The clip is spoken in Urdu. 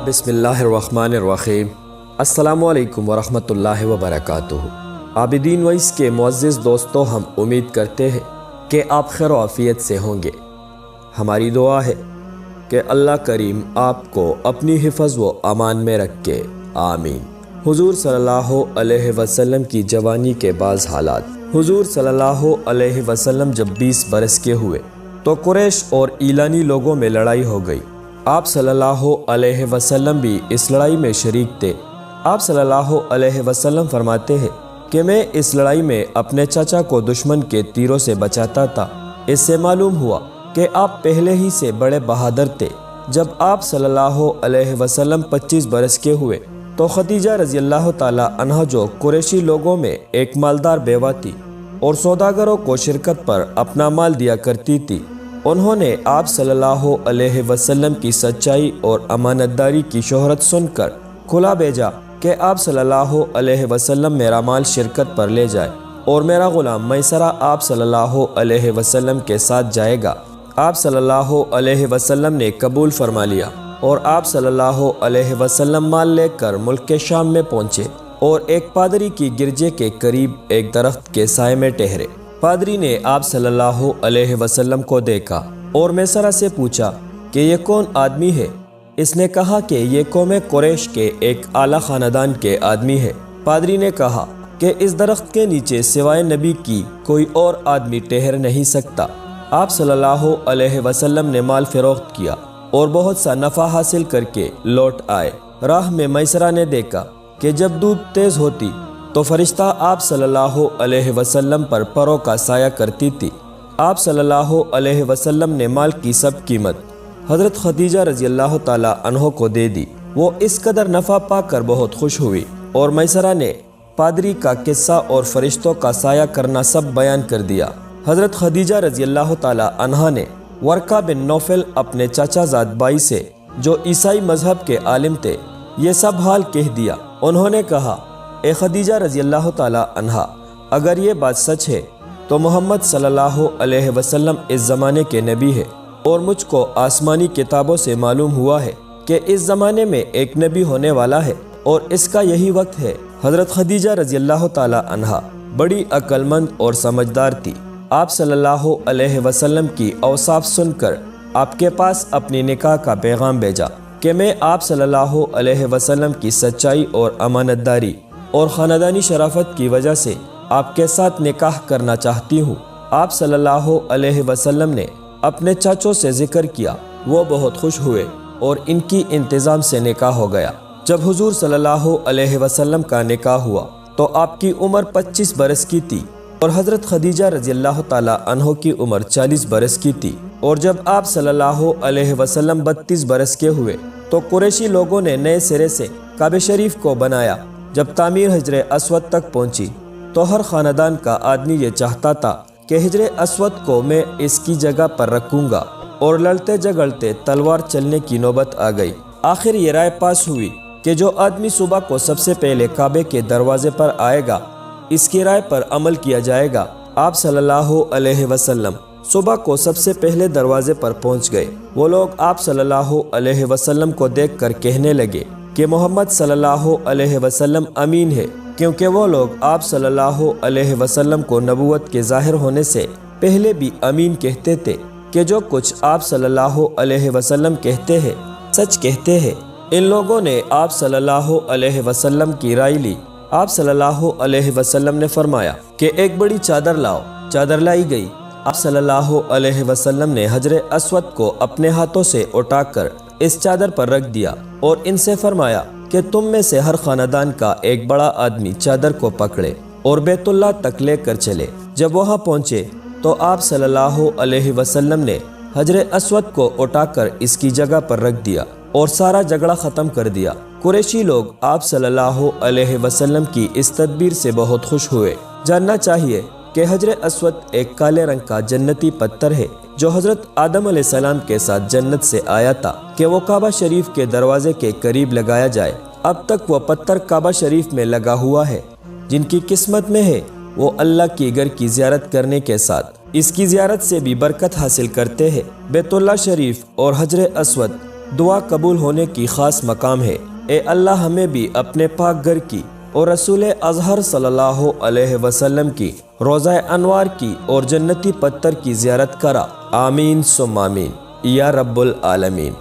بسم اللہ الرحمن الرحیم۔ السلام علیکم ورحمۃ اللہ وبرکاتہ۔ عابدین وائس کے معزز دوستو، ہم امید کرتے ہیں کہ آپ خیر و عافیت سے ہوں گے۔ ہماری دعا ہے کہ اللہ کریم آپ کو اپنی حفظ و امان میں رکھے، آمین۔ حضور صلی اللہ علیہ وسلم کی جوانی کے بعض حالات۔ حضور صلی اللہ علیہ وسلم جب 20 برس کے ہوئے تو قریش اور ایلانی لوگوں میں لڑائی ہو گئی۔ آپ صلی اللہ علیہ وسلم بھی اس لڑائی میں شریک تھے۔ آپ صلی اللہ علیہ وسلم فرماتے ہیں کہ میں اس لڑائی میں اپنے چاچا کو دشمن کے تیروں سے بچاتا تھا۔ اس سے معلوم ہوا کہ آپ پہلے ہی سے بڑے بہادر تھے۔ جب آپ صلی اللہ علیہ وسلم 25 برس کے ہوئے تو خدیجہ رضی اللہ تعالی عنہ، جو قریشی لوگوں میں ایک مالدار بیوہ تھی اور سوداگروں کو شرکت پر اپنا مال دیا کرتی تھی، انہوں نے آپ صلی اللہ علیہ وسلم کی سچائی اور امانت داری کی شہرت سن کر کھلا بھیجا کہ آپ صلی اللہ علیہ وسلم میرا مال شرکت پر لے جائے اور میرا غلام میسرہ آپ صلی اللہ علیہ وسلم کے ساتھ جائے گا۔ آپ صلی اللہ علیہ وسلم نے قبول فرما لیا اور آپ صلی اللہ علیہ وسلم مال لے کر ملک کے شام میں پہنچے اور ایک پادری کی گرجے کے قریب ایک درخت کے سائے میں ٹہرے۔ پادری نے آپ صلی اللہ علیہ وسلم کو دیکھا اور میسرہ سے پوچھا کہ یہ کون آدمی ہے؟ اس نے کہا کہ یہ قوم قریش کے ایک اعلیٰ خاندان کے آدمی ہے۔ پادری نے کہا کہ اس درخت کے نیچے سوائے نبی کی کوئی اور آدمی ٹہر نہیں سکتا۔ آپ صلی اللہ علیہ وسلم نے مال فروخت کیا اور بہت سا نفع حاصل کر کے لوٹ آئے۔ راہ میں میسرہ نے دیکھا کہ جب دھوپ تیز ہوتی تو فرشتہ آپ صلی اللہ علیہ وسلم پر پروں کا سایہ کرتی تھی۔ آپ صلی اللہ علیہ وسلم نے مال کی سب قیمت حضرت خدیجہ رضی اللہ تعالی عنہ کو دے دی۔ وہ اس قدر نفع پا کر بہت خوش ہوئی اور میسرہ نے پادری کا قصہ اور فرشتوں کا سایہ کرنا سب بیان کر دیا۔ حضرت خدیجہ رضی اللہ تعالی عنہ نے ورقہ بن نوفل اپنے چاچا زاد بھائی سے، جو عیسائی مذہب کے عالم تھے، یہ سب حال کہہ دیا۔ انہوں نے کہا، اے خدیجہ رضی اللہ تعالی عنہ، اگر یہ بات سچ ہے تو محمد صلی اللہ علیہ وسلم اس زمانے کے نبی ہے، اور مجھ کو آسمانی کتابوں سے معلوم ہوا ہے کہ اس زمانے میں ایک نبی ہونے والا ہے اور اس کا یہی وقت ہے۔ حضرت خدیجہ رضی اللہ تعالی عنہ بڑی عقل مند اور سمجھدار تھی۔ آپ صلی اللہ علیہ وسلم کی اوصاف سن کر آپ کے پاس اپنی نکاح کا پیغام بھیجا کہ میں آپ صلی اللہ علیہ وسلم کی سچائی اور امانت داری اور خاندانی شرافت کی وجہ سے آپ کے ساتھ نکاح کرنا چاہتی ہوں۔ آپ صلی اللہ علیہ وسلم نے اپنے چاچوں سے ذکر کیا، وہ بہت خوش ہوئے اور ان کی انتظام سے نکاح ہو گیا۔ جب حضور صلی اللہ علیہ وسلم کا نکاح ہوا تو آپ کی عمر 25 برس کی تھی اور حضرت خدیجہ رضی اللہ تعالی عنہ کی عمر 40 برس کی تھی۔ اور جب آپ صلی اللہ علیہ وسلم 32 برس کے ہوئے تو قریشی لوگوں نے نئے سرے سے کعبہ شریف کو بنایا۔ جب تعمیر حجر اسود تک پہنچی تو ہر خاندان کا آدمی یہ چاہتا تھا کہ حجر اسود کو میں اس کی جگہ پر رکھوں گا، اور لڑتے جھگڑتے تلوار چلنے کی نوبت آ گئی۔ آخر یہ رائے پاس ہوئی کہ جو آدمی صبح کو سب سے پہلے کعبے کے دروازے پر آئے گا، اس کی رائے پر عمل کیا جائے گا۔ آپ صلی اللہ علیہ وسلم صبح کو سب سے پہلے دروازے پر پہنچ گئے۔ وہ لوگ آپ صلی اللہ علیہ وسلم کو دیکھ کر کہنے لگے کہ محمد صلی اللہ علیہ وسلم امین ہے، کیونکہ وہ لوگ آپ صلی اللہ علیہ وسلم کو نبوت کے ظاہر ہونے سے پہلے بھی امین کہتے تھے کہ جو کچھ آپ صلی اللہ علیہ وسلم کہتے ہیں سچ کہتے ہیں۔ ان لوگوں نے آپ صلی اللہ علیہ وسلم کی رائے لی۔ آپ صلی اللہ علیہ وسلم نے فرمایا کہ ایک بڑی چادر لاؤ۔ چادر لائی گئی۔ آپ صلی اللہ علیہ وسلم نے حجر اسود کو اپنے ہاتھوں سے اٹھا کر اس چادر پر رکھ دیا اور ان سے فرمایا کہ تم میں سے ہر خاندان کا ایک بڑا آدمی چادر کو پکڑے اور بیت اللہ تک لے کر چلے۔ جب وہاں پہنچے تو آپ صلی اللہ علیہ وسلم نے حجر اسود کو اٹھا کر اس کی جگہ پر رکھ دیا اور سارا جھگڑا ختم کر دیا۔ قریشی لوگ آپ صلی اللہ علیہ وسلم کی اس تدبیر سے بہت خوش ہوئے۔ جاننا چاہیے کہ حجر اسود ایک کالے رنگ کا جنتی پتھر ہے جو حضرت آدم علیہ السلام کے ساتھ جنت سے آیا تھا کہ وہ کعبہ شریف کے دروازے کے قریب لگایا جائے۔ اب تک وہ پتھر کعبہ شریف میں لگا ہوا ہے۔ جن کی قسمت میں ہے وہ اللہ کی گھر کی زیارت کرنے کے ساتھ اس کی زیارت سے بھی برکت حاصل کرتے ہیں۔ بیت اللہ شریف اور حجر اسود دعا قبول ہونے کی خاص مقام ہے۔ اے اللہ ہمیں بھی اپنے پاک گھر کی اور رسول اظہر صلی اللہ علیہ وسلم کی روضہ انوار کی اور جنتی پتر کی زیارت کرا، آمین ثم آمین یا رب العالمین۔